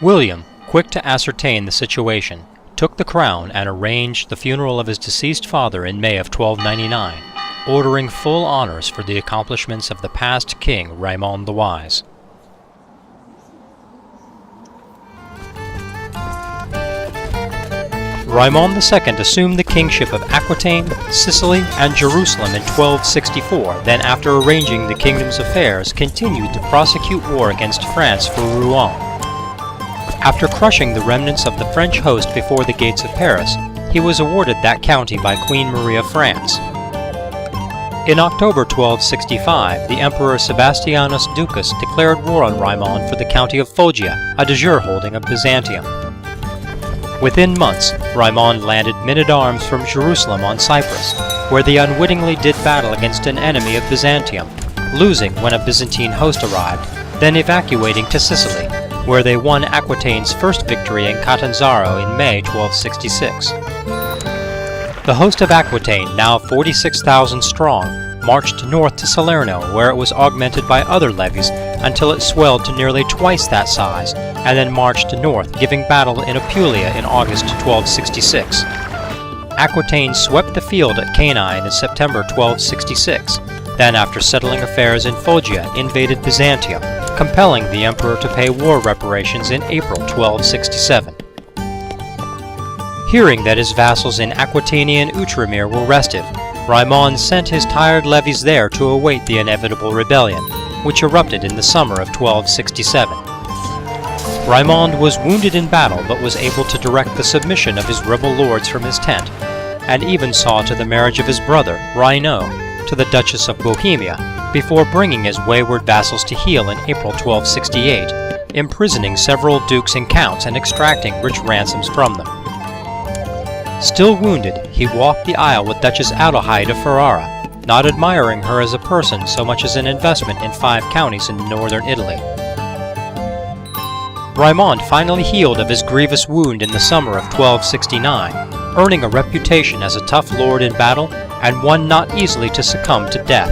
Uilliam, quick to ascertain the situation, took the crown and arranged the funeral of his deceased father in May of 1299, ordering full honors for the accomplishments of the past king Raymond the Wise. Raymond II assumed the kingship of Aquitaine, Sicily, and Jerusalem in 1264, then after arranging the kingdom's affairs, continued to prosecute war against France for Rouen. After crushing the remnants of the French host before the gates of Paris, he was awarded that county by Queen Marie of France. In October 1265, the Emperor Sebastianus Ducas declared war on Raymond for the county of Foggia, a de jure holding of Byzantium. Within months, Raymond landed men-at-arms from Jerusalem on Cyprus, where they unwittingly did battle against an enemy of Byzantium, losing when a Byzantine host arrived, then evacuating to Sicily, where they won Aquitaine's first victory in Catanzaro in May 1266. The host of Aquitaine, now 46,000 strong, marched north to Salerno, where it was augmented by other levies until it swelled to nearly twice that size, and then marched north, giving battle in Apulia in August 1266. Aquitaine swept the field at Cannae in September 1266, then after settling affairs in Foggia, invaded Byzantium, compelling the emperor to pay war reparations in April 1267. Hearing that his vassals in Aquitaine and Outremer were restive, Raymond sent his tired levies there to await the inevitable rebellion, which erupted in the summer of 1267. Raymond was wounded in battle but was able to direct the submission of his rebel lords from his tent, and even saw to the marriage of his brother, Irae, to the Duchess of Bohemia, before bringing his wayward vassals to heel in April 1268, imprisoning several dukes and counts and extracting rich ransoms from them. Still wounded, he walked the aisle with Duchess Adelheid of Ferrara, not admiring her as a person so much as an investment in 5 counties in northern Italy. Raymond finally healed of his grievous wound in the summer of 1269, earning a reputation as a tough lord in battle and one not easily to succumb to death.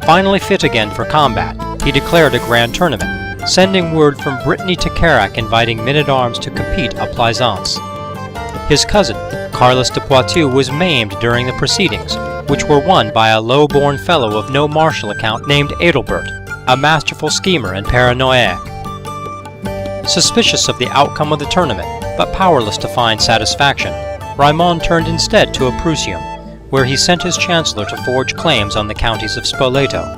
Finally fit again for combat, he declared a grand tournament, sending word from Brittany to Carac inviting men-at-arms to compete à Plaisance. His cousin, Carlos de Poitou, was maimed during the proceedings, which were won by a low-born fellow of no martial account named Adalbert, a masterful schemer and paranoiac. Suspicious of the outcome of the tournament, but powerless to find satisfaction, Raymond turned instead to Abruzzium, where he sent his chancellor to forge claims on the counties of Spoleto.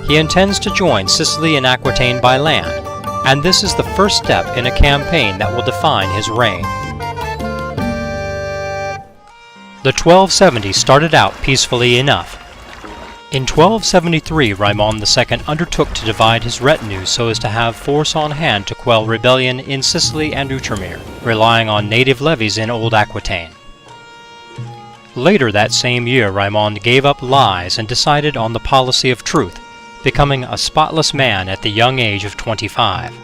He intends to join Sicily and Aquitaine by land, and this is the first step in a campaign that will define his reign. The 1270s started out peacefully enough. In 1273, Raymond II undertook to divide his retinue so as to have force on hand to quell rebellion in Sicily and Outremer, relying on native levies in Old Aquitaine. Later that same year, Raymond gave up lies and decided on the policy of truth, becoming a spotless man at the young age of 25.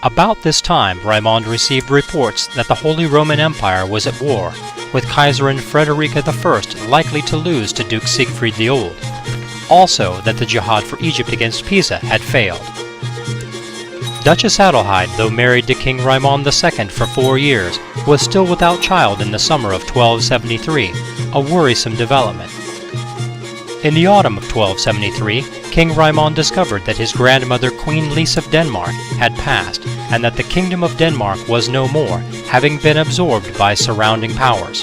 About this time, Raymond received reports that the Holy Roman Empire was at war, with Kaiserin Frederica I likely to lose to Duke Siegfried the Old. Also that the jihad for Egypt against Pisa had failed. Duchess Adelheid, though married to King Raymond II for 4 years, was still without child in the summer of 1273, a worrisome development. In the autumn of 1273, King Raymond discovered that his grandmother Queen Lise of Denmark had passed, and that the Kingdom of Denmark was no more, having been absorbed by surrounding powers.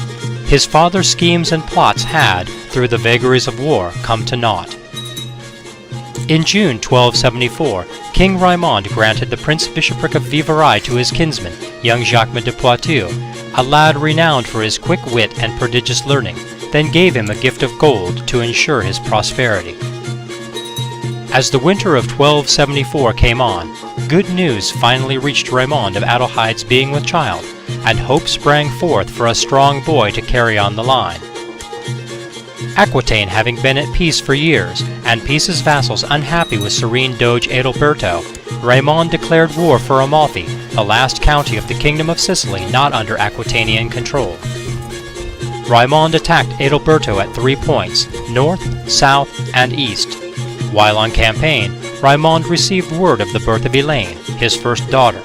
His father's schemes and plots had, through the vagaries of war, come to naught. In June 1274, King Raymond granted the Prince-Bishopric of Vivarais to his kinsman, young Jacques de Poitou, a lad renowned for his quick wit and prodigious learning, then gave him a gift of gold to ensure his prosperity. As the winter of 1274 came on, good news finally reached Raymond of Adelheid's being with child, and hope sprang forth for a strong boy to carry on the line. Aquitaine having been at peace for years, and Pisa's vassals unhappy with serene Doge Adalberto, Raymond declared war for Amalfi, the last county of the Kingdom of Sicily not under Aquitanian control. Raymond attacked Adalberto at 3 points, north, south, and east. While on campaign, Raymond received word of the birth of Elaine, his first daughter.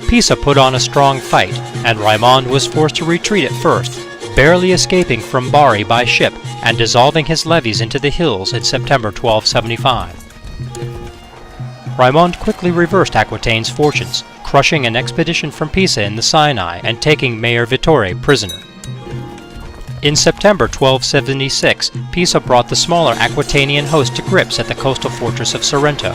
Pisa put on a strong fight, and Raimond was forced to retreat at first, barely escaping from Bari by ship and dissolving his levies into the hills in September 1275. Raimond quickly reversed Aquitaine's fortunes, crushing an expedition from Pisa in the Sinai and taking Mayor Vittore prisoner. In September 1276, Pisa brought the smaller Aquitanian host to grips at the coastal fortress of Sorrento.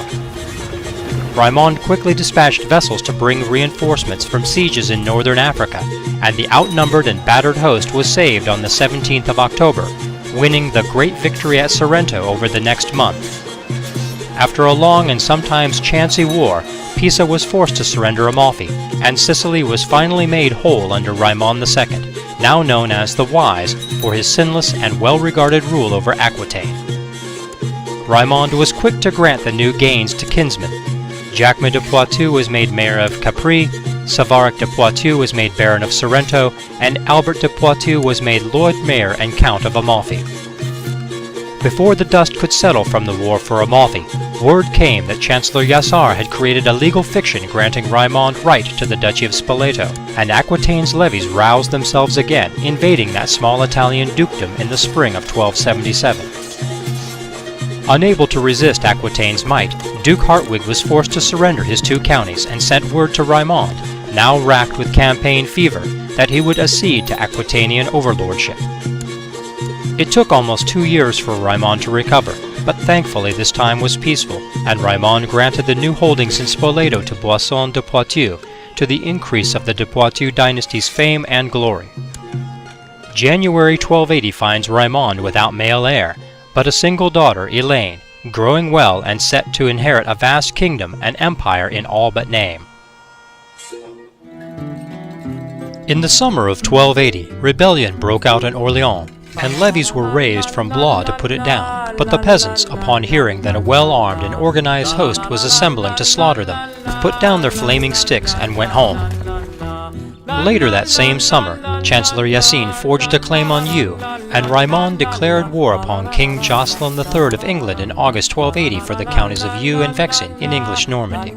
Raimond quickly dispatched vessels to bring reinforcements from sieges in northern Africa, and the outnumbered and battered host was saved on the 17th of October, winning the great victory at Sorrento over the next month. After a long and sometimes chancy war, Pisa was forced to surrender Amalfi, and Sicily was finally made whole under Raimond II, now known as the Wise for his sinless and well-regarded rule over Aquitaine. Raimond was quick to grant the new gains to kinsmen. Jacques de Poitou was made mayor of Capri, Savaric de Poitou was made baron of Sorrento, and Albert de Poitou was made Lord Mayor and Count of Amalfi. Before the dust could settle from the war for Amalfi, word came that Chancellor Yassar had created a legal fiction granting Raimond right to the Duchy of Spoleto, and Aquitaine's levies roused themselves again, invading that small Italian dukedom in the spring of 1277. Unable to resist Aquitaine's might, Duke Hartwig was forced to surrender his 2 counties and sent word to Raimond, now racked with campaign fever, that he would accede to Aquitanian overlordship. It took almost 2 years for Raimond to recover, but thankfully this time was peaceful, and Raimond granted the new holdings in Spoleto to Boisson de Poitou, to the increase of the de Poitou dynasty's fame and glory. January 1280 finds Raimond without male heir, but a single daughter, Elaine, growing well and set to inherit a vast kingdom and empire in all but name. In the summer of 1280, rebellion broke out in Orléans, and levies were raised from Blois to put it down, but the peasants, upon hearing that a well-armed and organized host was assembling to slaughter them, put down their flaming sticks and went home. Later that same summer, Chancellor Yassine forged a claim on Eu, and Raimond declared war upon King Jocelyn III of England in August 1280 for the counties of Eu and Vexin in English Normandy.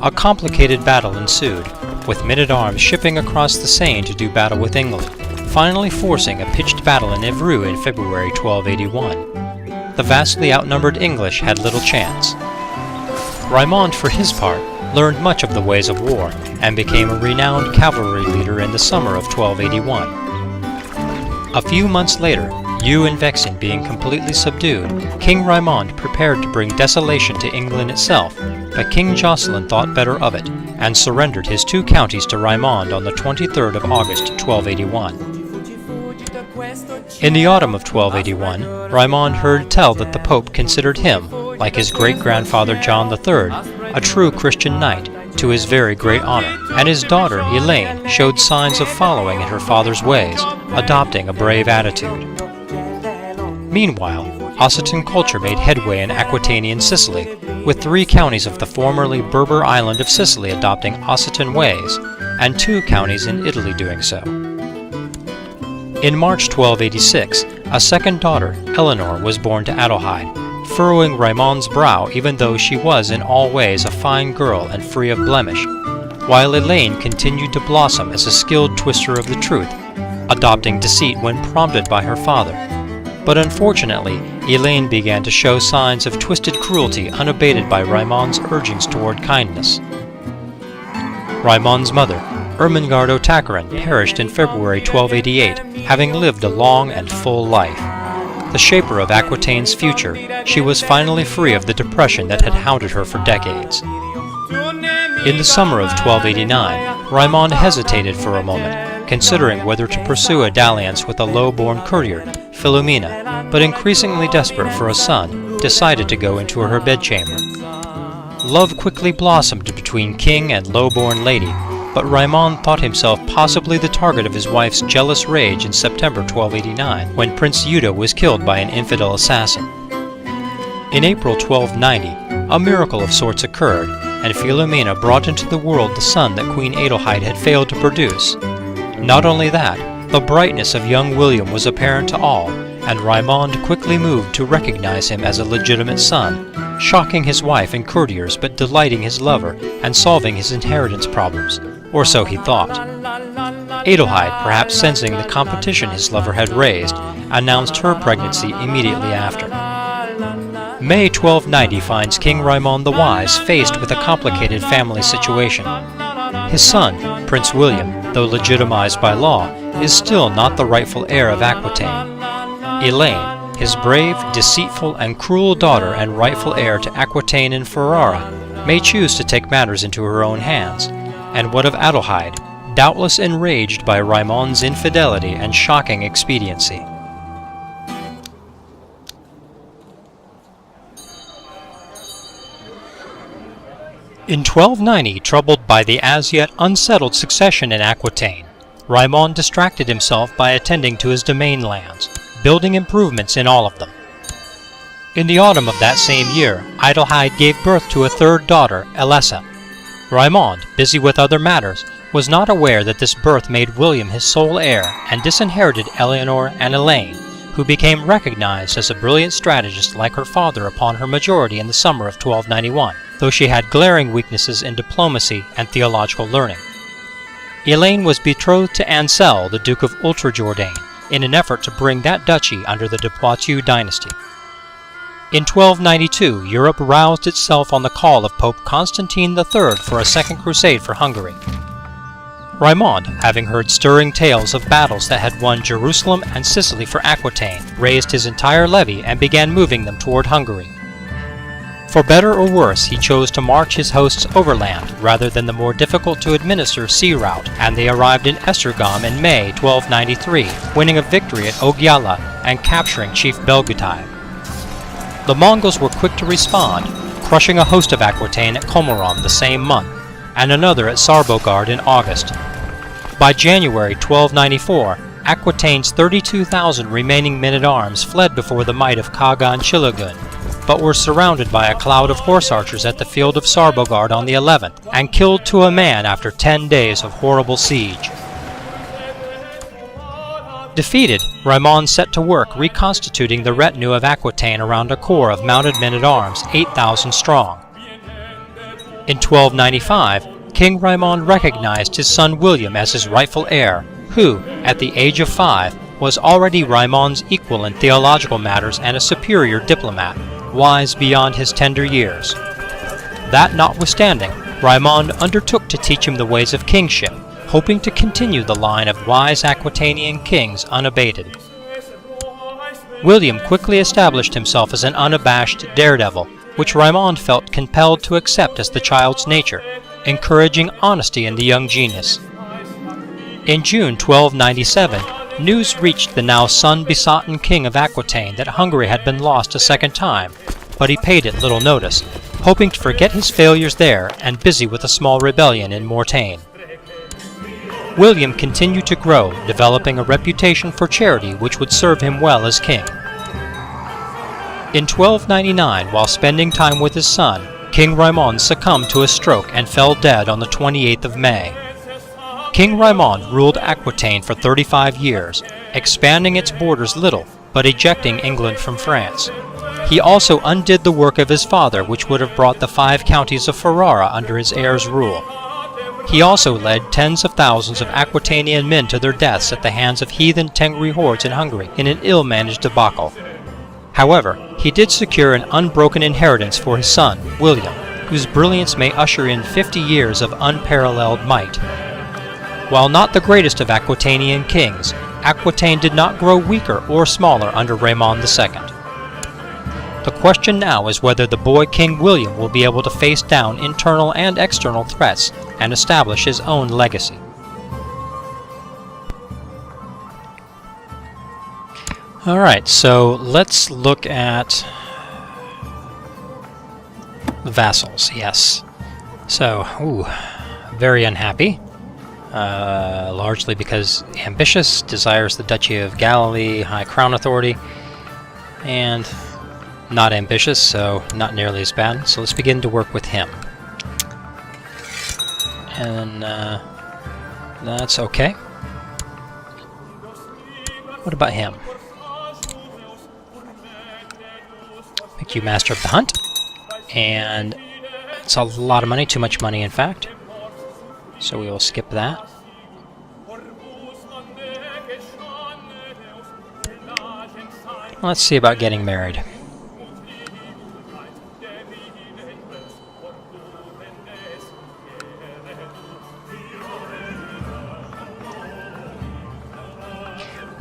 A complicated battle ensued, with men-at-arms shipping across the Seine to do battle with England, finally forcing a pitched battle in Evreux in February 1281. The vastly outnumbered English had little chance. Raimond, for his part, learned much of the ways of war, and became a renowned cavalry leader in the summer of 1281. A few months later, Eu and Vexin being completely subdued, King Raimond prepared to bring desolation to England itself, but King Jocelyn thought better of it, and surrendered his 2 counties to Raimond on the 23rd of August 1281. In the autumn of 1281, Raimond heard tell that the Pope considered him, like his great-grandfather John III, a true Christian knight, to his very great honor, and his daughter, Elaine, showed signs of following in her father's ways, adopting a brave attitude. Meanwhile, Occitan culture made headway in Aquitanian Sicily, with 3 counties of the formerly Berber island of Sicily adopting Occitan ways, and 2 counties in Italy doing so. In March 1286, a second daughter, Eleanor, was born to Adelheid, furrowing Raimond's brow even though she was in all ways a fine girl and free of blemish, while Elaine continued to blossom as a skilled twister of the truth, adopting deceit when prompted by her father. But unfortunately, Elaine began to show signs of twisted cruelty unabated by Raimond's urgings toward kindness. Raimond's mother, Ermengarde Tacarin, perished in February 1288, having lived a long and full life. The shaper of Aquitaine's future, she was finally free of the depression that had hounded her for decades. In the summer of 1289, Raimond hesitated for a moment, considering whether to pursue a dalliance with a low-born courtier, Philomena, but increasingly desperate for a son, decided to go into her bedchamber. Love quickly blossomed between king and low-born lady, but Raimond thought himself possibly the target of his wife's jealous rage in September 1289, when Prince Eudes was killed by an infidel assassin. In April 1290, a miracle of sorts occurred, and Philomena brought into the world the son that Queen Adelheid had failed to produce. Not only that, the brightness of young Uilliam was apparent to all, and Raimond quickly moved to recognize him as a legitimate son, shocking his wife and courtiers but delighting his lover and solving his inheritance problems, or so he thought. Adelheid, perhaps sensing the competition his lover had raised, announced her pregnancy immediately after. May 1290 finds King Raimond the Wise faced with a complicated family situation. His son, Prince Uilliam, though legitimized by law, is still not the rightful heir of Aquitaine. Elaine, his brave, deceitful, and cruel daughter and rightful heir to Aquitaine and Ferrara, may choose to take matters into her own hands. And what of Adelheid, doubtless enraged by Raimond's infidelity and shocking expediency? In 1290, troubled by the as yet unsettled succession in Aquitaine, Raimond distracted himself by attending to his domain lands, building improvements in all of them. In the autumn of that same year, Adelheid gave birth to a third daughter, Elessa. Raimond, busy with other matters, was not aware that this birth made Uilliam his sole heir and disinherited Eleanor and Elaine, who became recognized as a brilliant strategist like her father upon her majority in the summer of 1291, though she had glaring weaknesses in diplomacy and theological learning. Elaine was betrothed to Ansel, the Duke of Ultra-Jourdain, in an effort to bring that duchy under the de Poitou dynasty. In 1292, Europe roused itself on the call of Pope Constantine III for a second crusade for Hungary. Raimond, having heard stirring tales of battles that had won Jerusalem and Sicily for Aquitaine, raised his entire levy and began moving them toward Hungary. For better or worse, he chose to march his hosts overland rather than the more difficult-to-administer sea route, and they arrived in Esztergom in May 1293, winning a victory at Ogyala and capturing Chief Belgutai. The Mongols were quick to respond, crushing a host of Aquitaine at Comorom the same month, and another at Sarbogard in August. By January 1294, Aquitaine's 32,000 remaining men-at-arms fled before the might of Kagan Chilagun, but were surrounded by a cloud of horse archers at the field of Sarbogard on the 11th, and killed to a man after 10 days of horrible siege. Defeated, Raimond set to work reconstituting the retinue of Aquitaine around a corps of mounted men-at-arms 8,000 strong. In 1295, King Raimond recognized his son Uilliam as his rightful heir, who, at the age of 5, was already Raimond's equal in theological matters and a superior diplomat, wise beyond his tender years. That notwithstanding, Raimond undertook to teach him the ways of kingship, hoping to continue the line of wise Aquitanian kings unabated. Uilliam quickly established himself as an unabashed daredevil, which Raimond felt compelled to accept as the child's nature, encouraging honesty in the young genius. In June 1297, news reached the now sun-besotted king of Aquitaine that Hungary had been lost a second time, but he paid it little notice, hoping to forget his failures there and busy with a small rebellion in Mortagne. Uilliam continued to grow, developing a reputation for charity which would serve him well as king. In 1299, while spending time with his son, King Raimond succumbed to a stroke and fell dead on the 28th of May. King Raimond ruled Aquitaine for 35 years, expanding its borders little, but ejecting England from France. He also undid the work of his father, which would have brought the 5 counties of Ferrara under his heir's rule. He also led tens of thousands of Aquitanian men to their deaths at the hands of heathen Tengri hordes in Hungary in an ill-managed debacle. However, he did secure an unbroken inheritance for his son, Uilliam, whose brilliance may usher in 50 years of unparalleled might. While not the greatest of Aquitanian kings, Aquitaine did not grow weaker or smaller under Raimond II. The question now is whether the boy King Uilliam will be able to face down internal and external threats and establish his own legacy. Alright, so let's look at vassals, yes. So, very unhappy. Largely because ambitious, desires the Duchy of Galilee, high crown authority, and not ambitious, so not nearly as bad. So let's begin to work with him. And that's okay. What about him? Make you master of the hunt. And it's a lot of money, too much money in fact. So we will skip that. Let's see about getting married.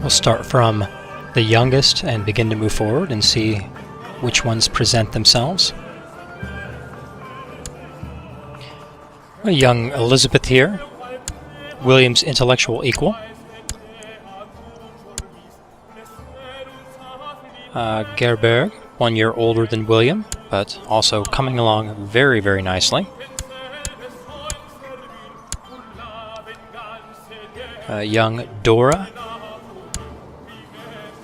We'll start from the youngest and begin to move forward and see which ones present themselves. A young Elizabeth here, William's intellectual equal. Gerberg, 1 year older than William, but also coming along very, very nicely. Young Dora,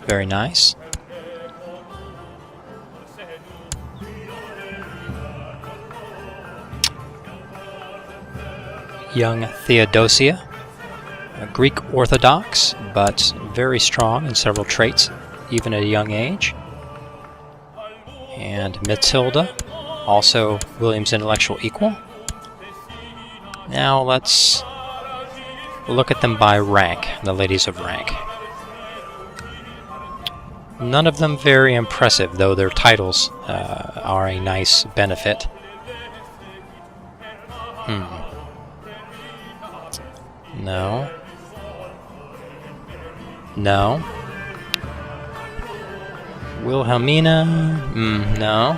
very nice. Young Theodosia, a Greek Orthodox, but very strong in several traits, even at a young age. And Matilda, also William's intellectual equal. Now let's look at them by rank, the ladies of rank. None of them very impressive, though their titles are a nice benefit. No. No. Wilhelmina? No.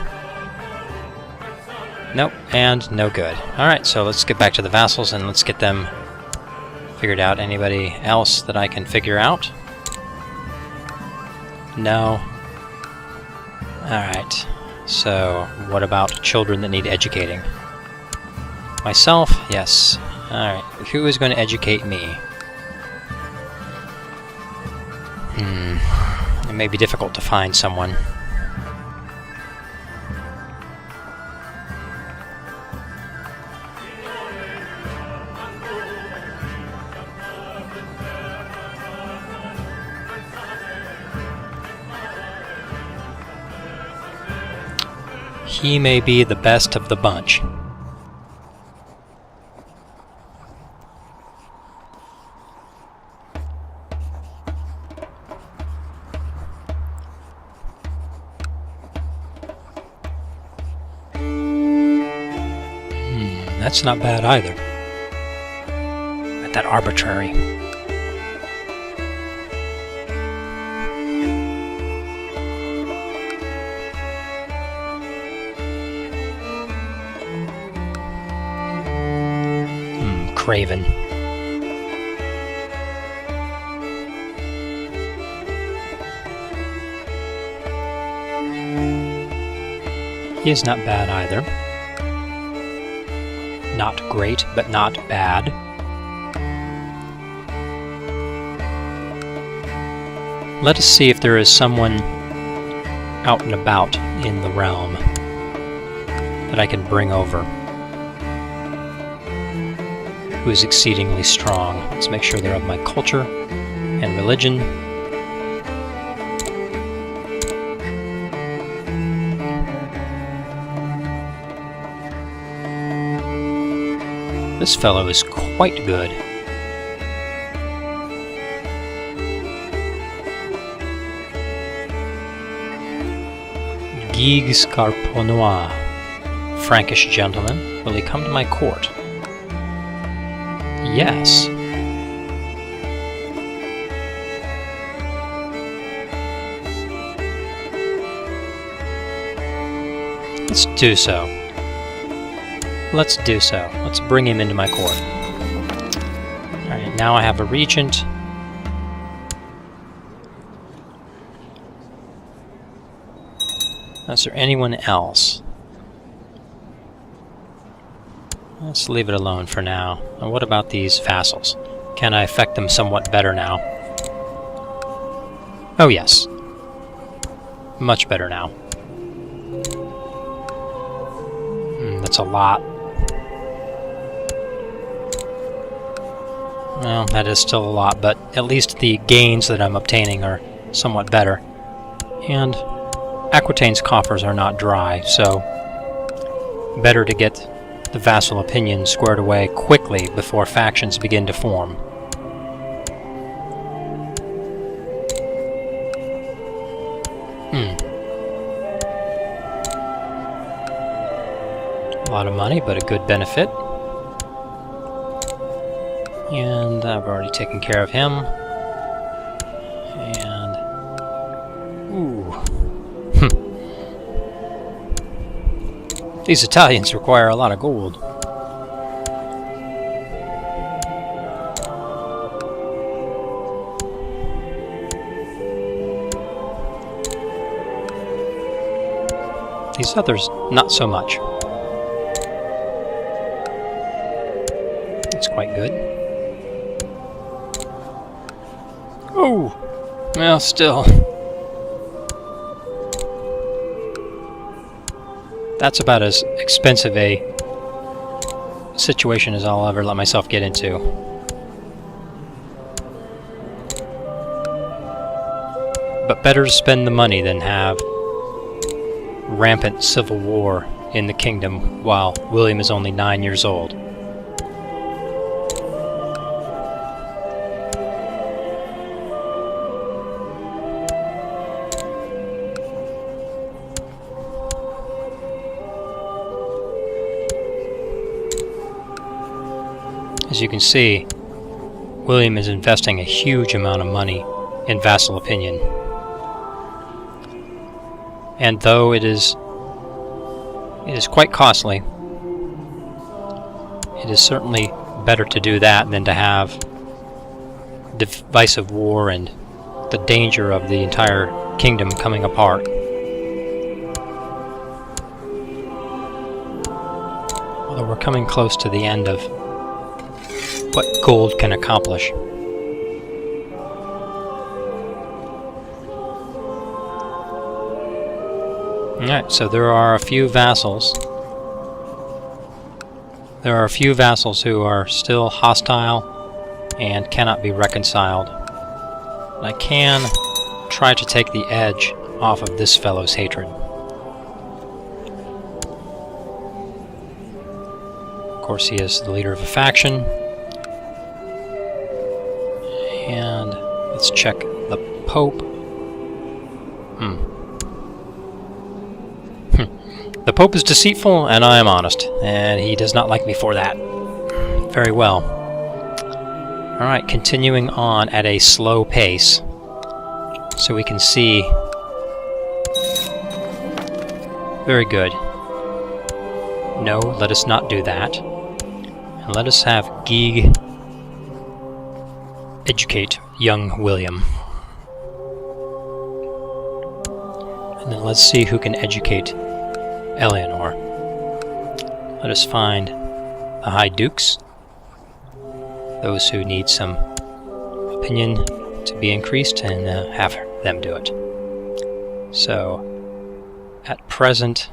Nope, and no good. Alright, so let's get back to the vassals and let's get them figured out. Anybody else that I can figure out? No. Alright, so what about children that need educating? Myself? Yes. Alright, who is going to educate me? It may be difficult to find someone. He may be the best of the bunch. That's not bad either. At that arbitrary. Craven. He is not bad either. Not great, but not bad. Let us see if there is someone out and about in the realm that I can bring over who is exceedingly strong. Let's make sure they're of my culture and religion. This fellow is quite good. Guigues Carponois, Frankish gentleman, will he come to my court? Yes. Let's do so. Let's do so. Let's bring him into my court. Alright, now I have a regent. Is there anyone else? Let's leave it alone for now. And what about these vassals? Can I affect them somewhat better now? Oh yes. Much better now. That's a lot. Well, that is still a lot, but at least the gains that I'm obtaining are somewhat better. And Aquitaine's coffers are not dry, so better to get the vassal opinion squared away quickly before factions begin to form. A lot of money, but a good benefit. And I've already taken care of him. And... ooh. These Italians require a lot of gold. These others, not so much. It's quite good. Oh! Well, still. That's about as expensive a situation as I'll ever let myself get into. But better to spend the money than have rampant civil war in the kingdom while William is only 9 years old. As you can see, William is investing a huge amount of money in vassal opinion. And though it is quite costly, it is certainly better to do that than to have divisive war and the danger of the entire kingdom coming apart. Although we're coming close to the end of what gold can accomplish. Alright, so there are a few vassals. There are a few vassals who are still hostile and cannot be reconciled. I can try to take the edge off of this fellow's hatred. Of course, he is the leader of a faction. And let's check the Pope. The Pope is deceitful, and I am honest, and he does not like me for that. Very well. Alright, continuing on at a slow pace, so we can see... Very good. No, let us not do that. And let us have Guy educate young William. And then let's see who can educate Eleanor. Let us find the High Dukes, those who need some opinion to be increased, and have them do it. So, at present,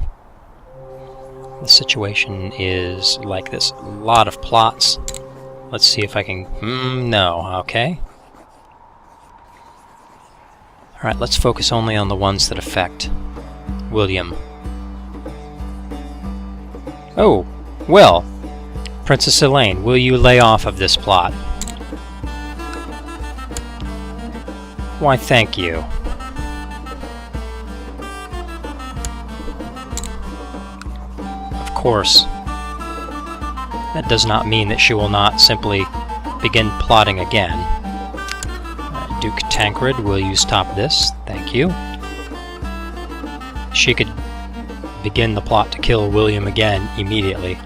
the situation is like this. A lot of plots. Let's see if I can... no, okay. Alright, let's focus only on the ones that affect William. Oh, well, Princess Elaine, will you lay off of this plot? Why, thank you. Of course, that does not mean that she will not simply begin plotting again. Duke Tancred, will you stop this? Thank you. She could begin the plot to kill William again immediately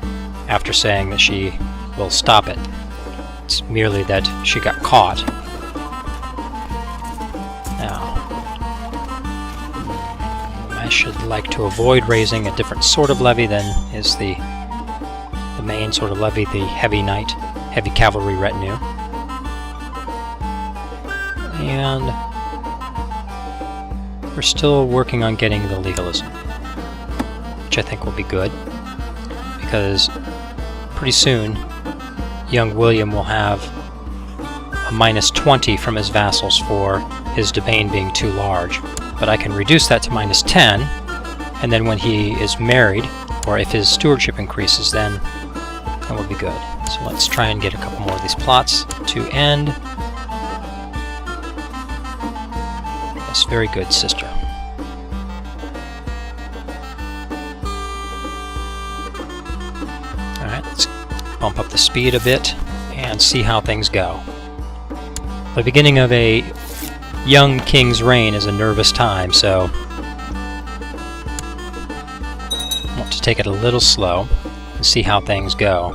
after saying that she will stop it. It's merely that she got caught. Now, I should like to avoid raising a different sort of levy than is the main sort of levy, the heavy knight, heavy cavalry retinue. And we're still working on getting the legalism, which I think will be good, because pretty soon young William will have a -20 from his vassals for his domain being too large. But I can reduce that to -10, and then when he is married, or if his stewardship increases, then that will be good. So let's try and get a couple more of these plots to end. Yes, very good, sister. Alright, let's bump up the speed a bit and see how things go. The beginning of a young king's reign is a nervous time, so I want to take it a little slow and see how things go.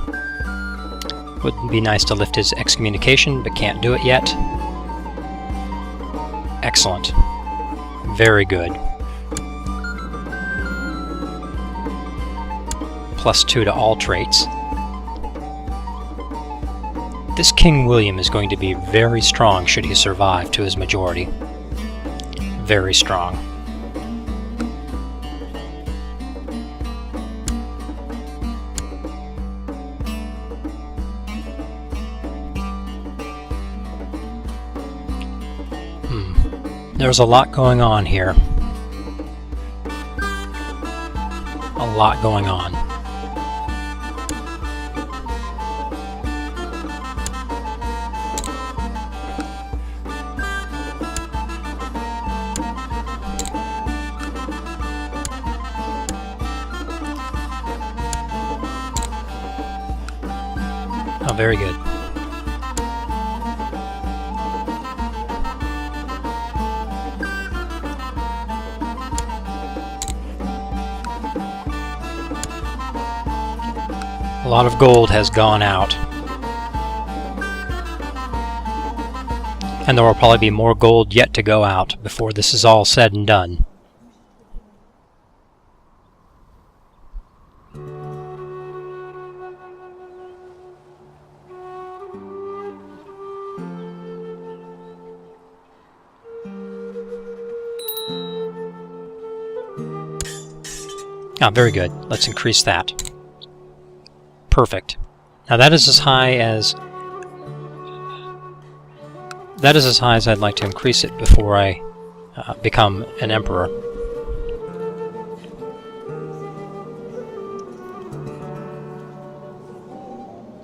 Would be nice to lift his excommunication, but can't do it yet. Excellent. Very good. +2 to all traits. This King William is going to be very strong should he survive to his majority. Very strong. There's a lot going on here. A lot going on. Oh, very good. A lot of gold has gone out. And there will probably be more gold yet to go out before this is all said and done. Ah, very good. Let's increase that. Perfect. Now that is as high as I'd like to increase it before I become an emperor.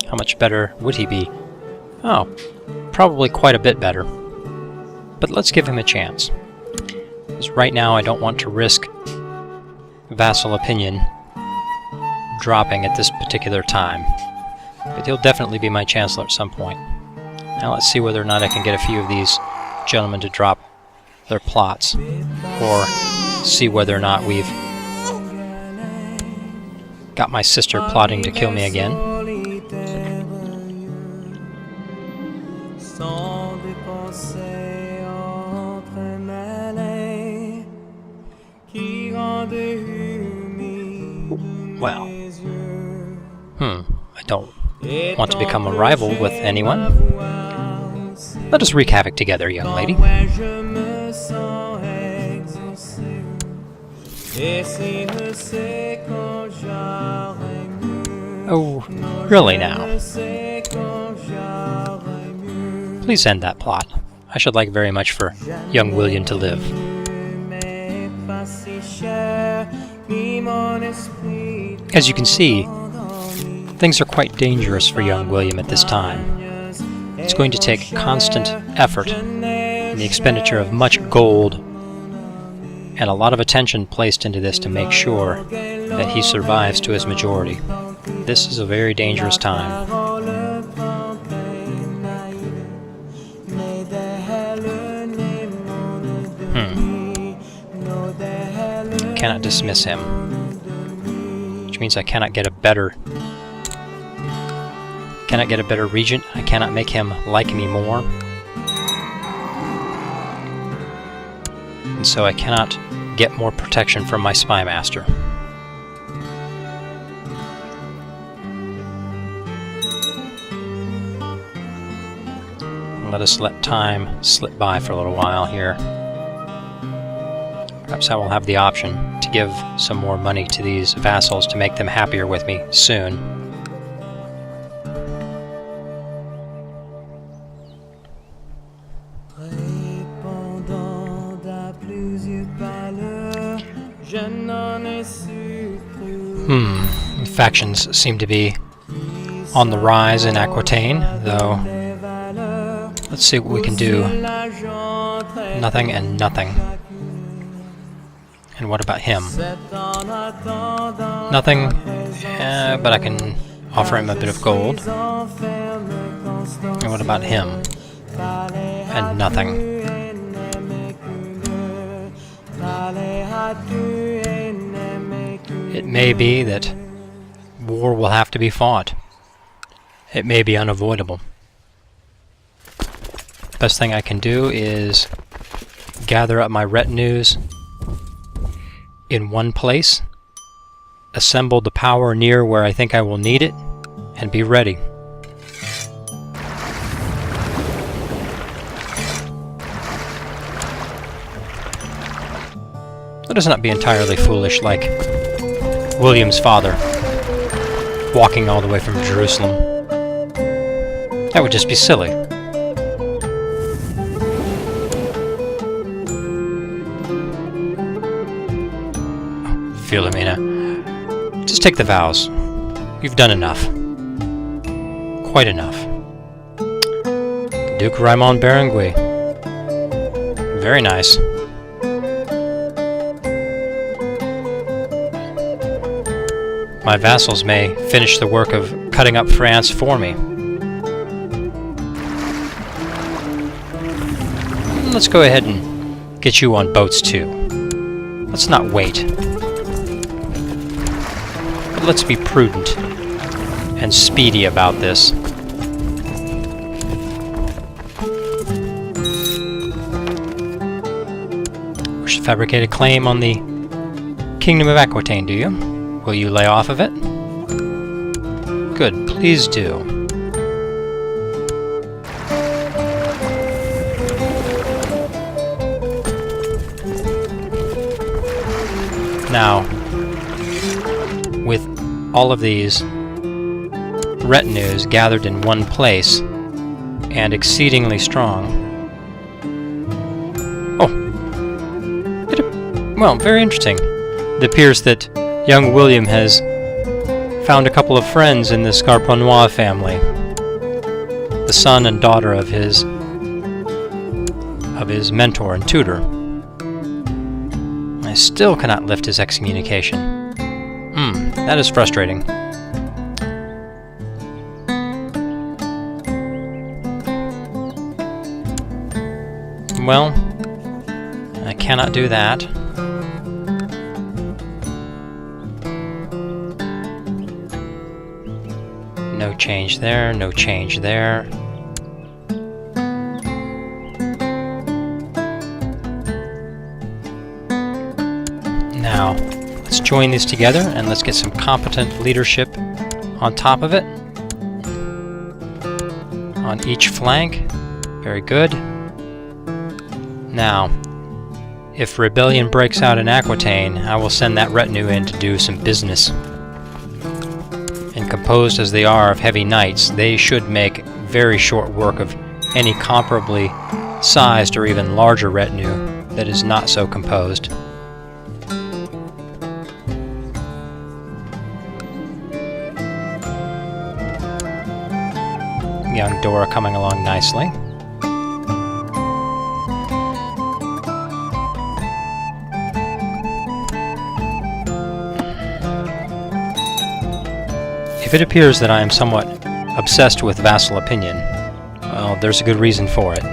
How much better would he be? Oh, probably quite a bit better. But let's give him a chance. Because right now I don't want to risk vassal opinion dropping at this particular time. But he'll definitely be my chancellor at some point. Now let's see whether or not I can get a few of these gentlemen to drop their plots, or see whether or not we've got my sister plotting to kill me again. Well, I don't want to become a rival with anyone. Let us wreak havoc together, young lady. Oh, really now? Please end that plot. I should like very much for young William to live. As you can see, things are quite dangerous for young William at this time. It's going to take constant effort and the expenditure of much gold and a lot of attention placed into this to make sure that he survives to his majority. This is a very dangerous time. Cannot dismiss him, which means I cannot get a better regent. I cannot make him like me more, and so I cannot get more protection from my spy master. Let us let time slip by for a little while here. Perhaps I will have the option to give some more money to these vassals to make them happier with me soon. Factions seem to be on the rise in Aquitaine, though. Let's see what we can do. Nothing and nothing. And what about him? Nothing, but I can offer him a bit of gold. And what about him? And nothing. It may be that war will have to be fought. It may be unavoidable. Best thing I can do is gather up my retinues in one place, assemble the power near where I think I will need it, and be ready. Let us not be entirely foolish like William's father, walking all the way from Jerusalem. That would just be silly. Philomena, just take the vows. You've done enough. Quite enough. Duke Raymond Berenguer. Very nice. My vassals may finish the work of cutting up France for me. Let's go ahead and get you on boats too. Let's not wait. But let's be prudent and speedy about this. Wish to fabricate a claim on the Kingdom of Aquitaine, do you? Will you lay off of it? Good, please do. Now, with all of these retinues gathered in one place and exceedingly strong. Oh! Well, very interesting. It appears that young Uilliam has found a couple of friends in the Scarponois family, the son and daughter of his mentor and tutor. I still cannot lift his excommunication. That is frustrating. Well, I cannot do that. No change there, no change there. Now, let's join these together and let's get some competent leadership on top of it. On each flank. Very good. Now, if rebellion breaks out in Aquitaine, I will send that retinue in to do some business. And composed as they are of heavy knights, they should make very short work of any comparably sized or even larger retinue that is not so composed. Young Dora coming along nicely. If it appears that I am somewhat obsessed with vassal opinion, well, there's a good reason for it.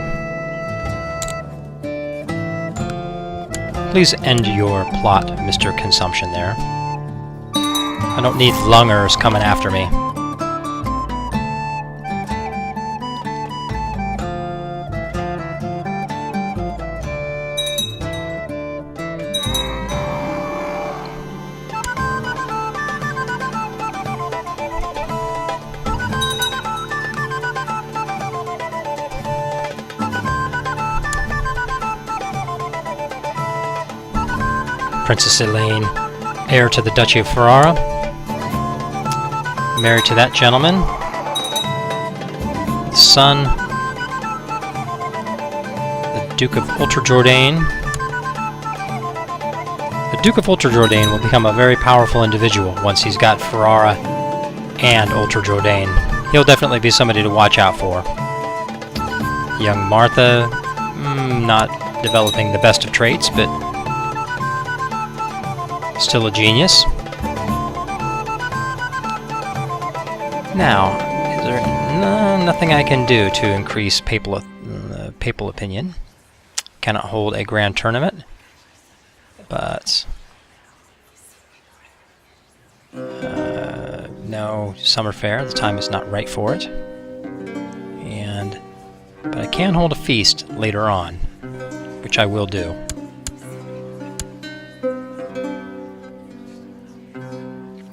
Please end your plot, Mr. Consumption there. I don't need lungers coming after me. Princess Elaine, heir to the Duchy of Ferrara, married to that gentleman, son, the Duke of Ultra-Jourdain, the The Duke of Ultradrodaine will become a very powerful individual once he's got Ferrara and Ultradrodaine. He'll definitely be somebody to watch out for. Young Martha, not developing the best of traits, but still a genius. Now, is there nothing I can do to increase papal opinion? Cannot hold a grand tournament, but no summer fair. The time is not right for it. But I can hold a feast later on, which I will do.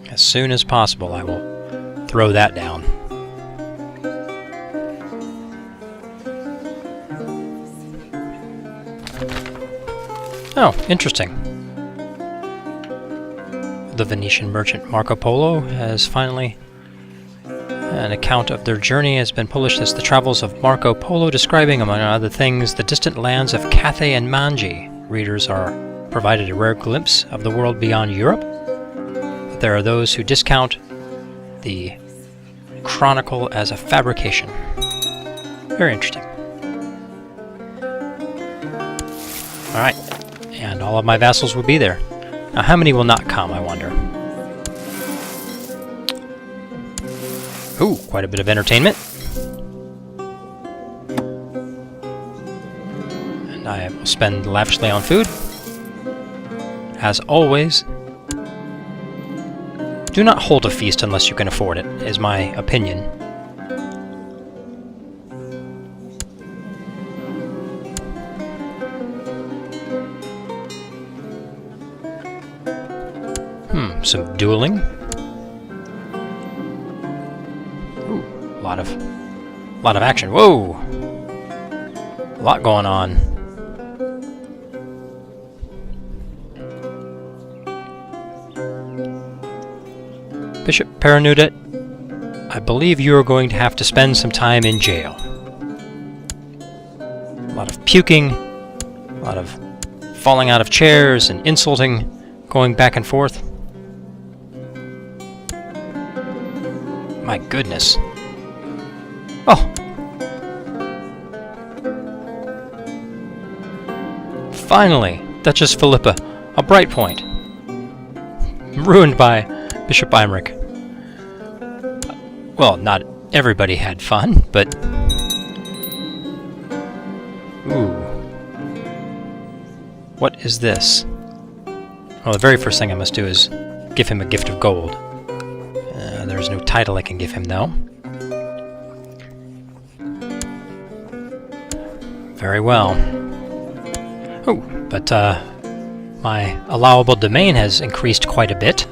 As soon as possible, I will throw that down. Oh, interesting. The Venetian merchant Marco Polo has finally... An account of their journey has been published as The Travels of Marco Polo, describing, among other things, the distant lands of Cathay and Manji. Readers are provided a rare glimpse of the world beyond Europe, but there are those who discount the chronicle as a fabrication. Very interesting. Alright, and all of my vassals will be there. Now, how many will not come, I wonder? Ooh, quite a bit of entertainment. And I will spend lavishly on food. As always. Do not hold a feast unless you can afford it, is my opinion. Some dueling. A lot of action. Whoa! A lot going on. Bishop Paranudet, I believe you are going to have to spend some time in jail. A lot of puking, a lot of falling out of chairs and insulting, going back and forth. My goodness. Oh! Finally! Duchess Philippa, a bright point. Ruined by Bishop Imric. Well, not everybody had fun, but... Ooh. What is this? Well, the very first thing I must do is give him a gift of gold. There's no title I can give him, though. Very well. Oh, but my allowable domain has increased quite a bit.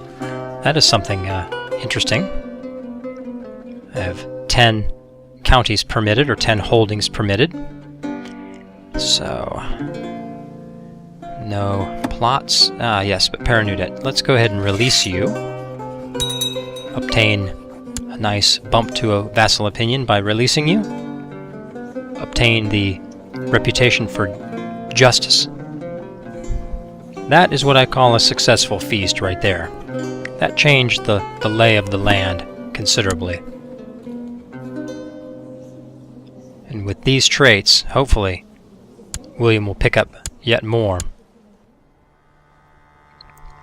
That is something interesting. I have 10 counties permitted, or 10 holdings permitted. So... no plots. Ah, yes, but Paranudet. Let's go ahead and release you. Obtain a nice bump to a vassal opinion by releasing you. Obtain the reputation for justice. That is what I call a successful feast right there. That changed the lay of the land considerably. And with these traits, hopefully, William will pick up yet more.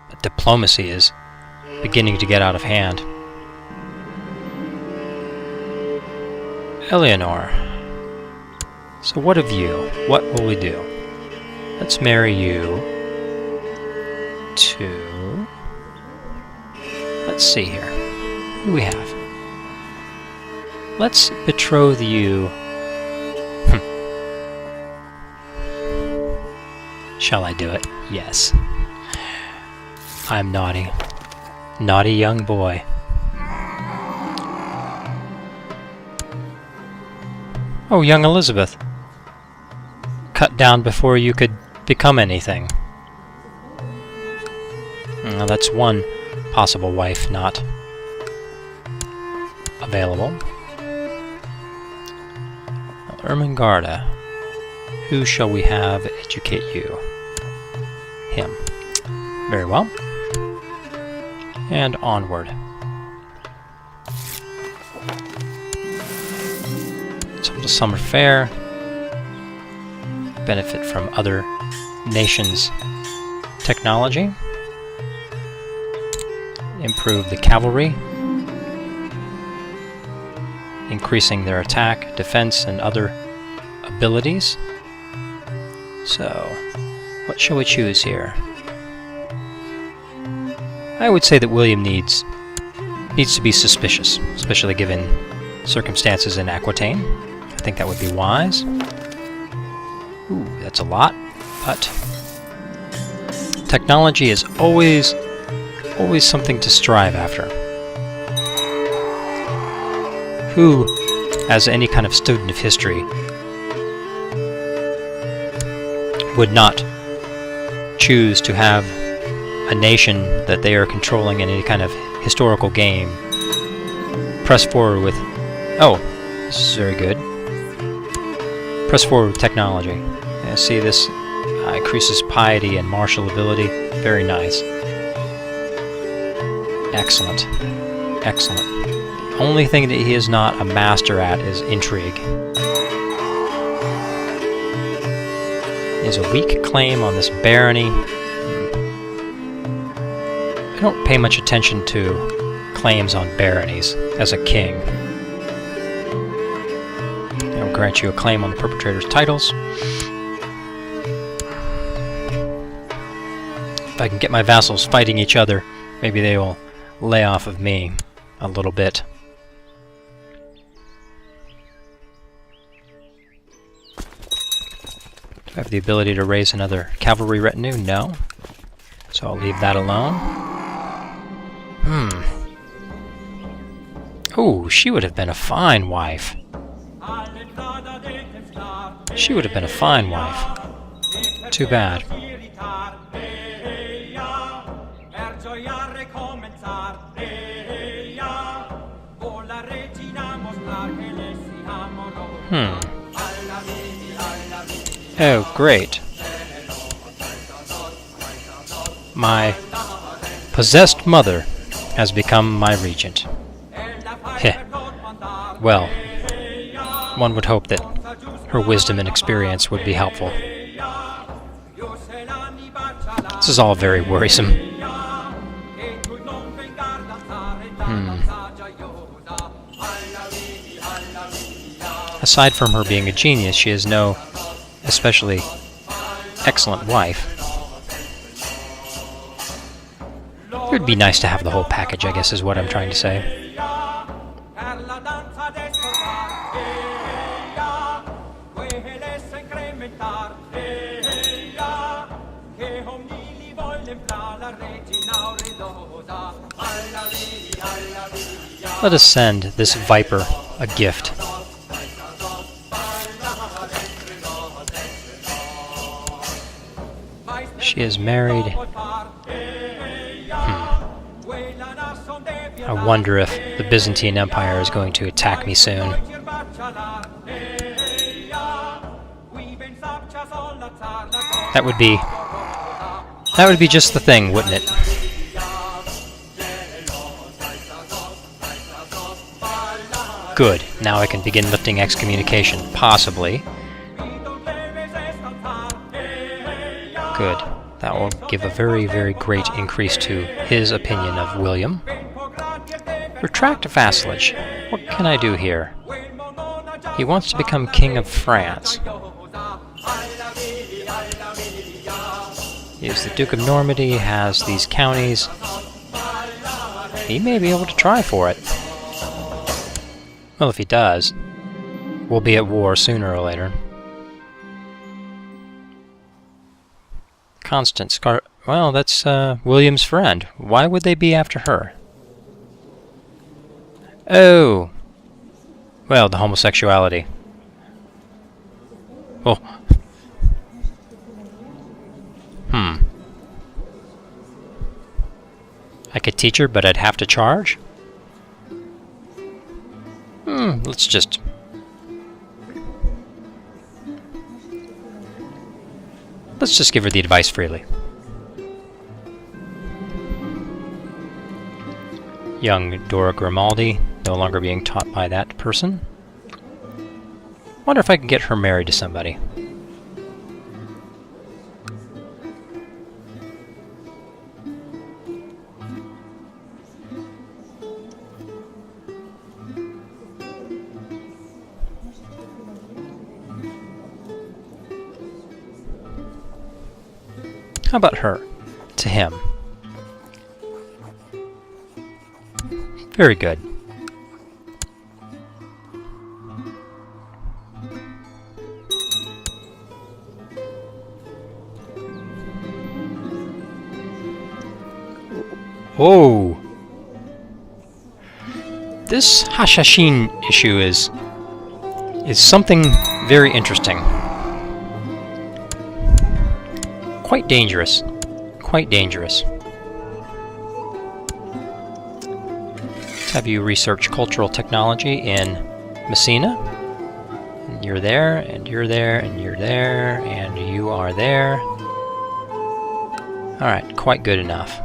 But diplomacy is beginning to get out of hand. Eleanor. So what of you? What will we do? Let's marry you to... Let's see here. Who do we have? Let's betroth you... Shall I do it? Yes. I'm naughty. Naughty young boy. Oh, young Elizabeth. Cut down before you could become anything. Now that's one possible wife not available. Ermengarda. Who shall we have educate you? Him. Very well. And onward. So the summer fair. Benefit from other nations' technology. Improve the cavalry. Increasing their attack, defense, and other abilities. So, what shall we choose here? I would say that William needs to be suspicious, especially given circumstances in Aquitaine. I think that would be wise. Ooh, that's a lot, but technology is always something to strive after. Who, as any kind of student of history, would not choose to have a nation that they are controlling in any kind of historical game press forward with, oh, this is very good, press forward with technology. Yeah, see, this increases piety and martial ability. Very nice. Excellent. Excellent. The only thing that he is not a master at is intrigue. He has a weak claim on this barony. I don't pay much attention to claims on baronies as a king. I'll grant you a claim on the perpetrator's titles. If I can get my vassals fighting each other, maybe they will lay off of me a little bit. Do I have the ability to raise another cavalry retinue? No. So I'll leave that alone. Oh, she would have been a fine wife. She would have been a fine wife. Too bad. Oh, great. My possessed mother has become my regent. Heh. Well, one would hope that her wisdom and experience would be helpful. This is all very worrisome. Aside from her being a genius, she is no especially excellent wife. It would be nice to have the whole package, I guess is what I'm trying to say. Let us send this viper a gift. She is married. I wonder if the Byzantine Empire is going to attack me soon. That would be just the thing, wouldn't it? Good. Now I can begin lifting excommunication, possibly. Good. That will give a very, very great increase to his opinion of William. Retract vassalage. What can I do here? He wants to become King of France. He is the Duke of Normandy, has these counties. He may be able to try for it. Well, if he does, we'll be at war sooner or later. Constance well, that's William's friend. Why would they be after her? Oh! Well, the homosexuality. Oh. I could teach her, but I'd have to charge? Let's just give her the advice freely. young Dora Grimaldi, no longer being taught by that person. Wonder if I can get her married to somebody. How about her? To him. Very good. Whoa! This Hashashin issue is something very interesting. Quite dangerous. Quite dangerous. Let's have you research cultural technology in Messina. And you're there, and you're there, and you're there, and you are there. Alright, quite good enough.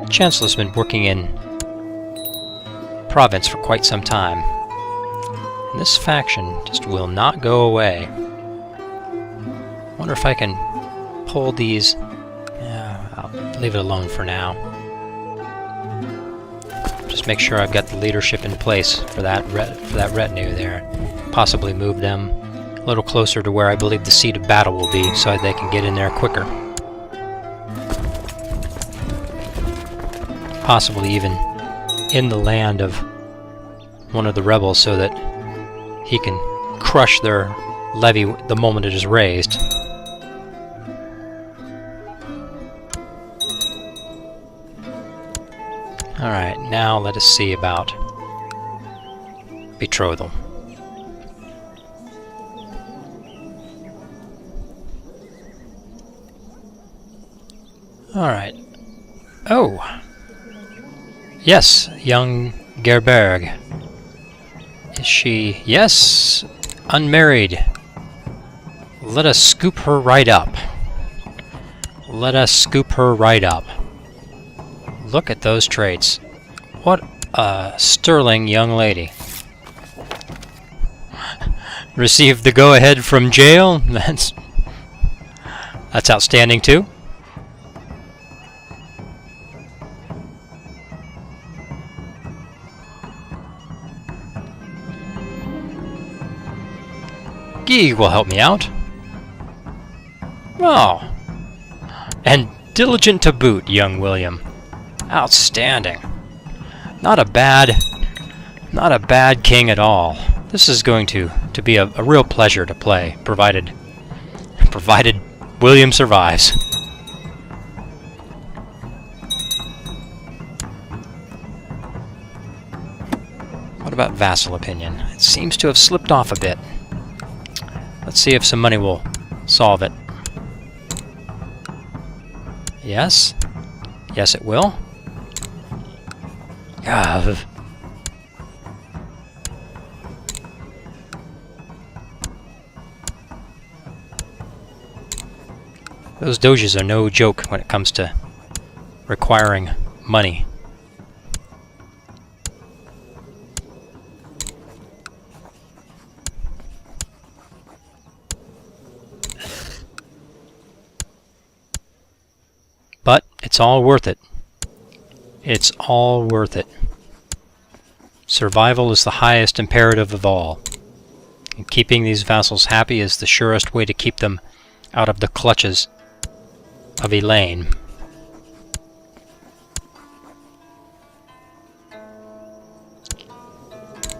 The Chancellor's been working in province for quite some time. And this faction just will not go away. Wonder if I can pull these. I'll leave it alone for now. Just make sure I've got the leadership in place for that retinue there. Possibly move them a little closer to where I believe the seat of battle will be, so they can get in there quicker. Possibly even in the land of one of the rebels, so that he can crush their levy the moment it is raised. Alright, now let us see about betrothal. Alright. Oh! Yes, young Gerberg. Is she... Yes! Unmarried. Let us scoop her right up. Let us scoop her right up. Look at those traits. What a sterling young lady. Received the go-ahead from jail? That's outstanding too. Guy will help me out. Oh. And diligent to boot, young William. Outstanding. Not a bad king at all. This is going to be a real pleasure to play, provided William survives. What about vassal opinion? It seems to have slipped off a bit. Let's see if some money will solve it. Yes? Yes, it will. Those doges are no joke when it comes to requiring money. But it's all worth it. It's all worth it. Survival is the highest imperative of all. And keeping these vassals happy is the surest way to keep them out of the clutches of Elaine.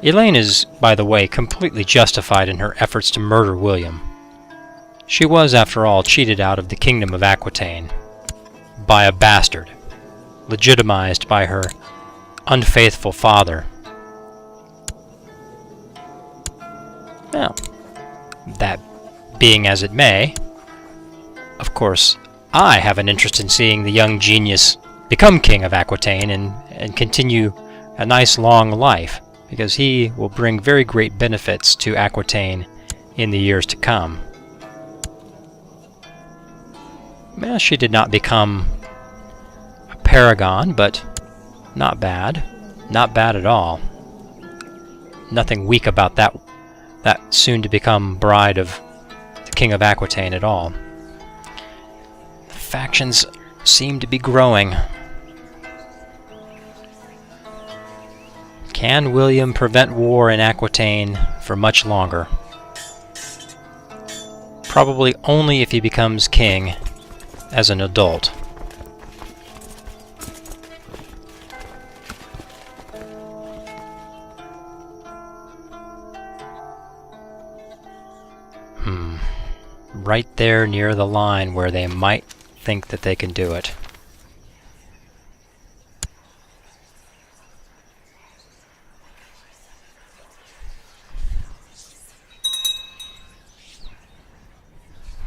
Elaine is, by the way, completely justified in her efforts to murder William. She was, after all, cheated out of the kingdom of Aquitaine by a bastard, legitimized by her unfaithful father. Well, that being as it may, of course, I have an interest in seeing the young genius become king of Aquitaine and continue a nice long life, because he will bring very great benefits to Aquitaine in the years to come. Well, she did not become a paragon, but Not bad. Not bad at all. Nothing weak about that soon-to-become bride of the King of Aquitaine at all. The factions seem to be growing. Can Uilliam prevent war in Aquitaine for much longer? Probably only if he becomes king as an adult. Right there near the line where they might think that they can do it.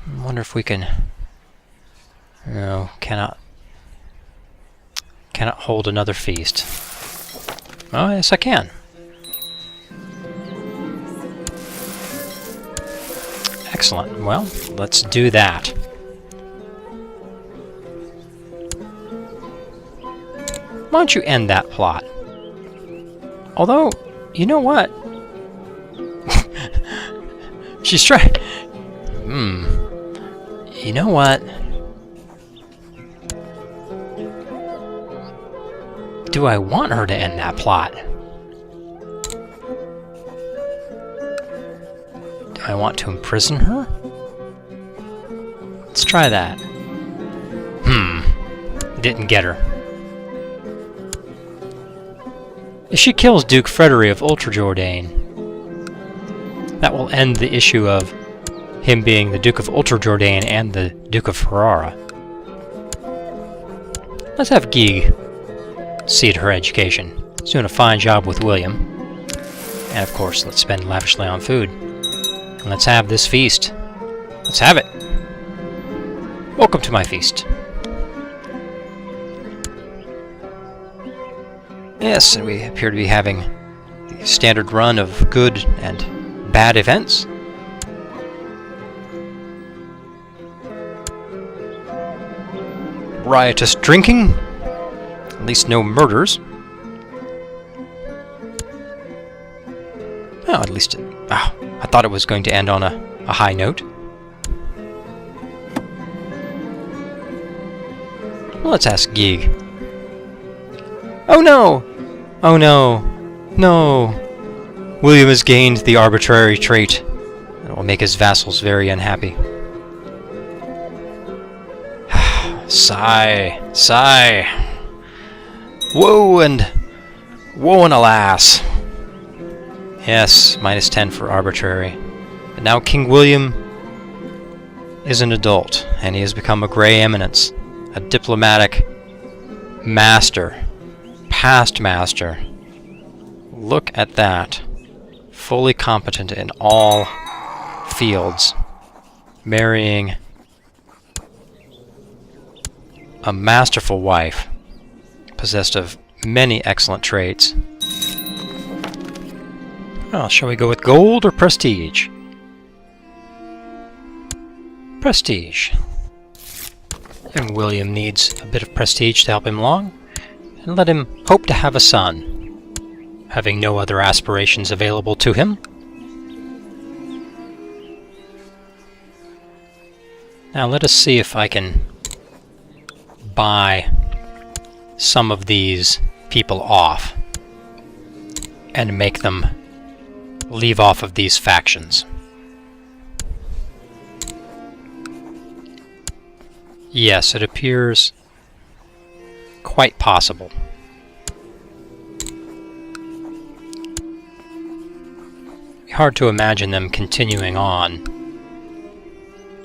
I wonder if we can... No, cannot hold another feast. Oh, yes I can. Excellent. Well, let's do that. Why don't you end that plot? Although, you know what? She's trying... You know what? Do I want her to end that plot? Do I want to imprison her? Let's try that. Didn't get her. If she kills Duke Frederick of Ultrajourdain, that will end the issue of him being the Duke of Ultrajourdain and the Duke of Ferrara. Let's have Guy see to her education. She's doing a fine job with Uilliam. And of course, let's spend lavishly on food. And let's have this feast. Let's have it! Welcome to my feast. Yes, and we appear to be having the standard run of good and bad events. Riotous drinking. At least no murders. Well, at least I thought it was going to end on a high note. Well, let's ask Gig. Oh no! Oh no! No! Uilliam has gained the arbitrary trait that will make his vassals very unhappy. Sigh, sigh. Woe and alas. Yes, -10 for arbitrary. But now King Uilliam is an adult, and he has become a grey eminence, a diplomatic master, past master. Look at that. Fully competent in all fields, marrying a masterful wife, possessed of many excellent traits. Well, shall we go with gold or prestige? Prestige. And Uilliam needs a bit of prestige to help him along, and let him hope to have a son, having no other aspirations available to him. Now let us see if I can buy some of these people off and make them leave off of these factions. Yes, it appears quite possible. Hard to imagine them continuing on.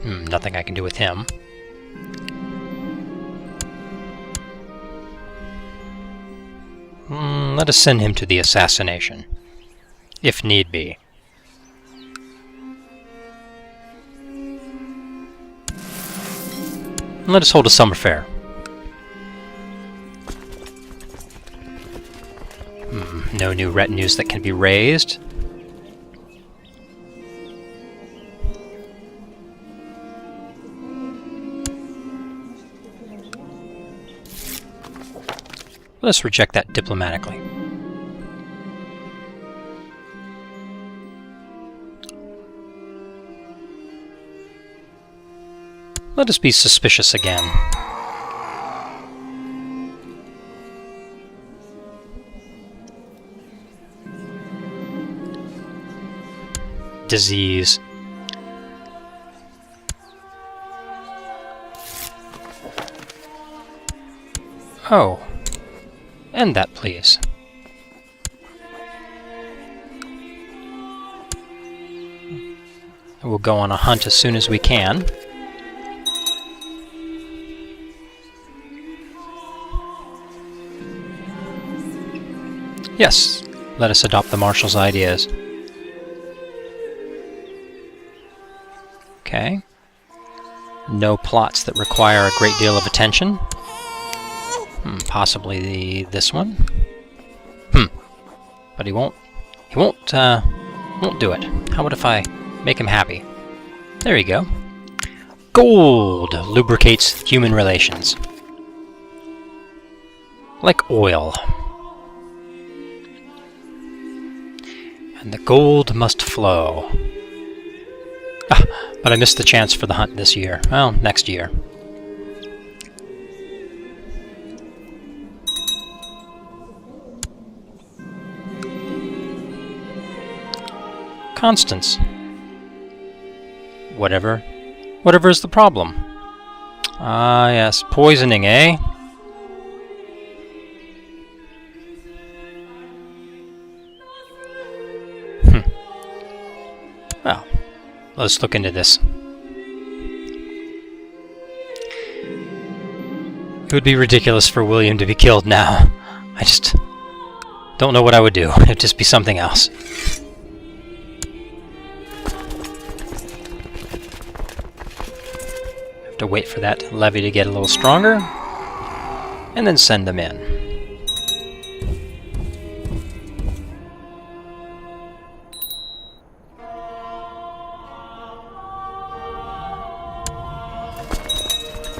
Nothing I can do with him. Let us send him to the assassination, if need be. Let us hold a summer fair. No new retinues that can be raised. Let's reject that diplomatically. Let us be suspicious again. Disease. Oh. End that, please. We'll go on a hunt as soon as we can. Yes, let us adopt the Marshal's ideas. Okay. No plots that require a great deal of attention. Possibly this one. But he won't do it. How about if I make him happy? There you go. Gold lubricates human relations. Like oil. And the gold must flow. But I missed the chance for the hunt this year. Well, next year. Constance. Whatever's the problem. Ah, yes, poisoning, eh? Well, let's look into this. It would be ridiculous for Uilliam to be killed now. I just don't know what I would do. It'd just be something else. Have to wait for that levy to get a little stronger, and then send them in.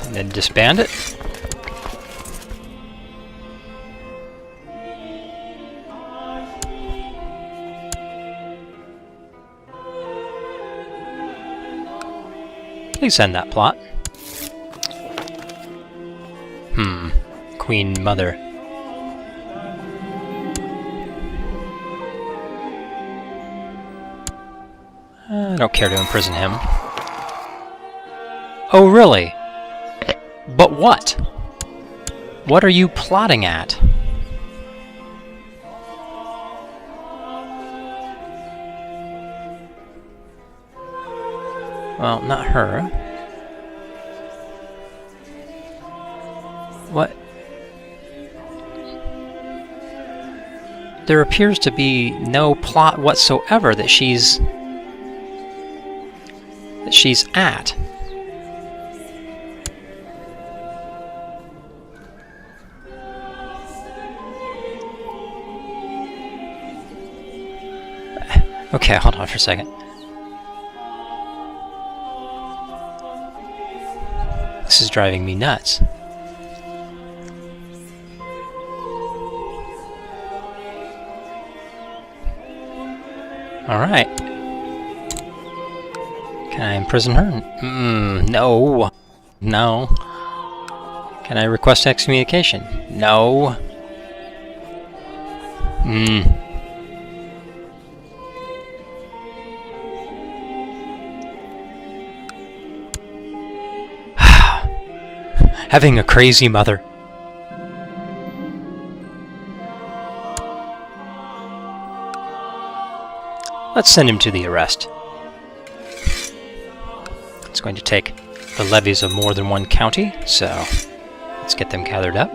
And then disband it. Please send that plot. Queen Mother. I don't care to imprison him. Oh, really? But what? What are you plotting at? Well, not her. What? There appears to be no plot whatsoever that she's at. Okay, hold on for a second. This is driving me nuts. Alright. Can I imprison her? No. No. Can I request excommunication? No. Having a crazy mother. Let's send him to the arrest. It's going to take the levies of more than one county, so let's get them gathered up.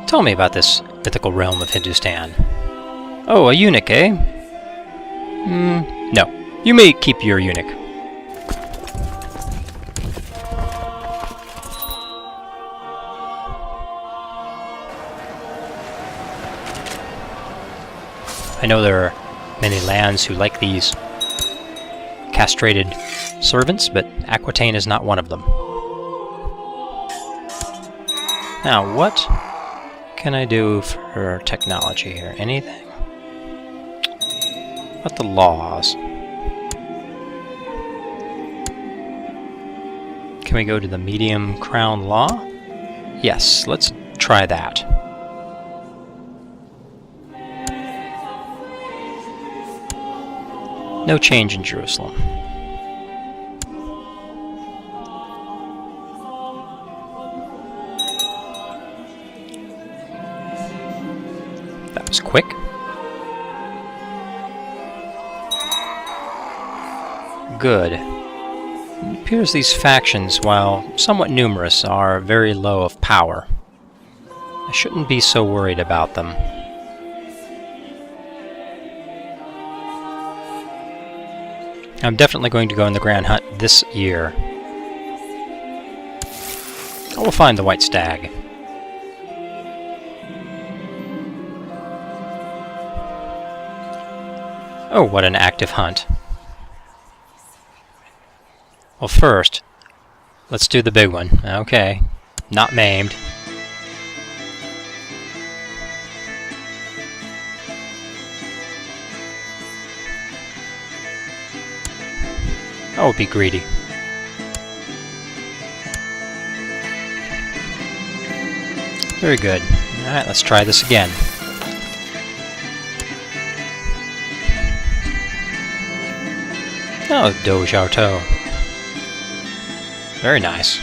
Tell me about this mythical realm of Hindustan. Oh, a eunuch, eh? No. You may keep your eunuch. I know there are many lands who like these castrated servants, but Aquitaine is not one of them. Now, what can I do for technology here? Anything? What the laws? Can we go to the medium crown law? Yes, let's try that. No change in Jerusalem. That was quick. Good. It appears these factions, while somewhat numerous, are very low of power. I shouldn't be so worried about them. I'm definitely going to go on the Grand Hunt this year. I will find the White Stag. Oh, what an active hunt. Well, first, let's do the big one. Okay, not maimed. Oh, be greedy. Very good. Alright, let's try this again. Oh, Deum. Very nice.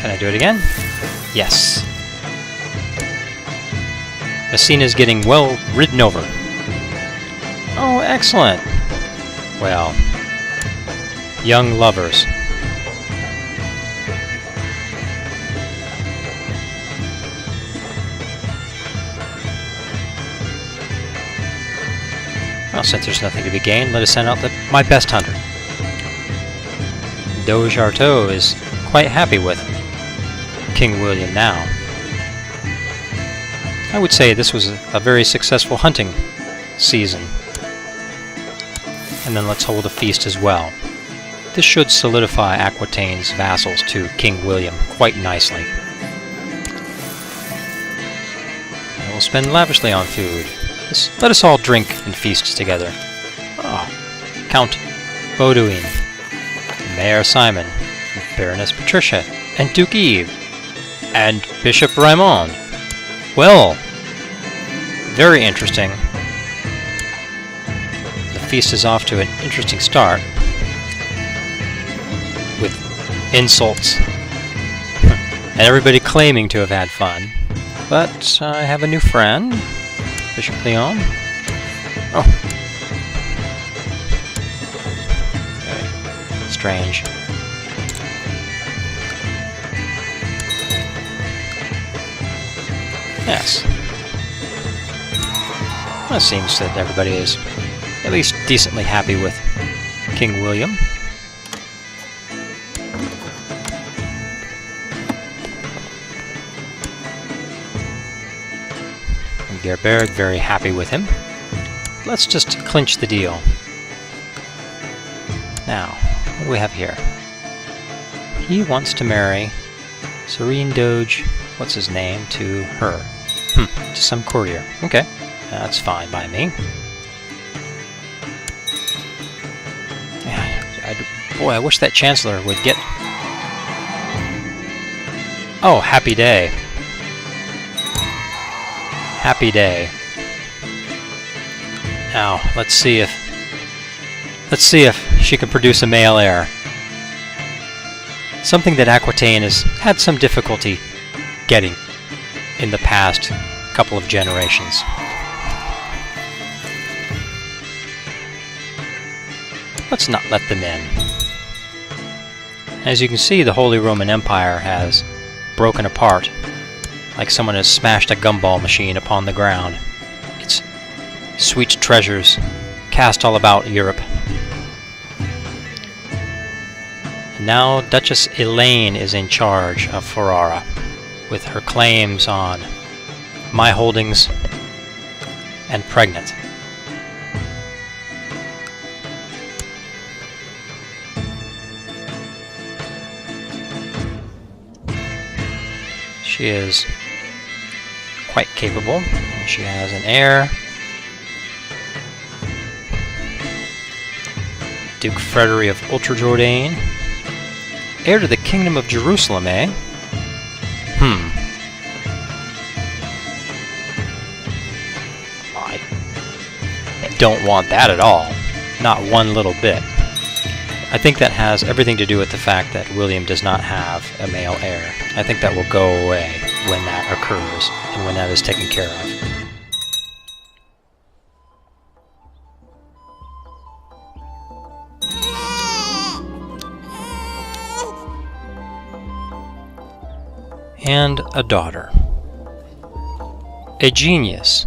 Can I do it again? Yes. Messina's getting well ridden over. Oh, excellent. Well, young lovers. Well, since there's nothing to be gained, let us send out my best hunter. Deum is quite happy with King Uilliam now. I would say this was a very successful hunting season. And then let's hold a feast as well. This should solidify Aquitaine's vassals to King Uilliam quite nicely. I will spend lavishly on food. Let us all drink and feast together. Ah, Count Baudouin, Mayor Simon, Baroness Patricia, and Duke Yves, and Bishop Raymond. Well, very interesting. The feast is off to an interesting start, with insults, and everybody claiming to have had fun. But I have a new friend, Bishop Leon. Oh. Okay. Strange. Yes. Well, it seems that everybody is at least decently happy with King Uilliam. Gerberg very happy with him. Let's just clinch the deal. Now, what do we have here? He wants to marry Serene Doge, what's his name, to her. To some courier. Okay, that's fine by me. Boy, I wish that Chancellor would get... Oh, happy day. Happy day. Now, let's see if she can produce a male heir. Something that Aquitaine has had some difficulty getting in the past couple of generations. Let's not let them in. As you can see, the Holy Roman Empire has broken apart, like someone has smashed a gumball machine upon the ground. Its sweet treasures cast all about Europe. And now Duchess Elaine is in charge of Ferrara, with her claims on my holdings and pregnant. She is quite capable. She has an heir. Duke Frederick of Ultra-Jourdain. Heir to the Kingdom of Jerusalem, eh? I don't want that at all. Not one little bit. I think that has everything to do with the fact that William does not have a male heir. I think that will go away when that occurs and when that is taken care of. And a daughter. A genius.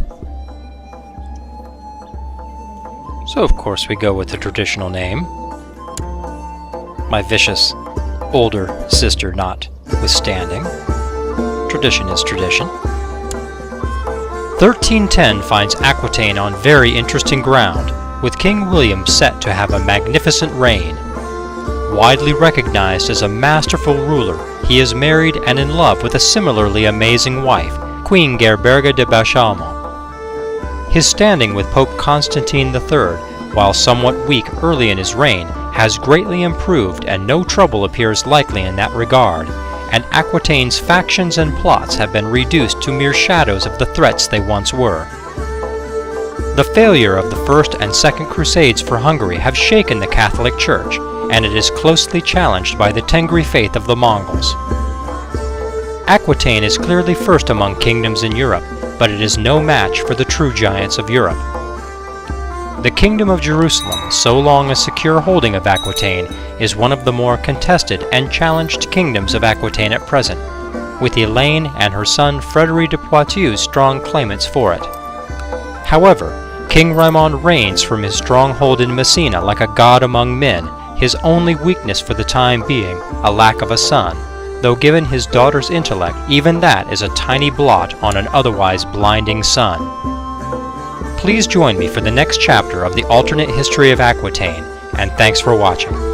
So of course we go with the traditional name. My vicious older sister notwithstanding. Tradition is tradition. 1310 finds Aquitaine on very interesting ground, with King William set to have a magnificent reign. Widely recognized as a masterful ruler, he is married and in love with a similarly amazing wife, Queen Gerberga de Beauchamp. His standing with Pope Constantine III, while somewhat weak early in his reign, has greatly improved and no trouble appears likely in that regard, and Aquitaine's factions and plots have been reduced to mere shadows of the threats they once were. The failure of the First and Second Crusades for Hungary have shaken the Catholic Church, and it is closely challenged by the Tengri faith of the Mongols. Aquitaine is clearly first among kingdoms in Europe, but it is no match for the true giants of Europe. The Kingdom of Jerusalem, so long a secure holding of Aquitaine, is one of the more contested and challenged kingdoms of Aquitaine at present, with Elaine and her son Frederick de Poitou strong claimants for it. However, King Raymond reigns from his stronghold in Messina like a god among men, his only weakness for the time being a lack of a son, though given his daughter's intellect, even that is a tiny blot on an otherwise blinding sun. Please join me for the next chapter of the alternate history of Aquitaine, and thanks for watching.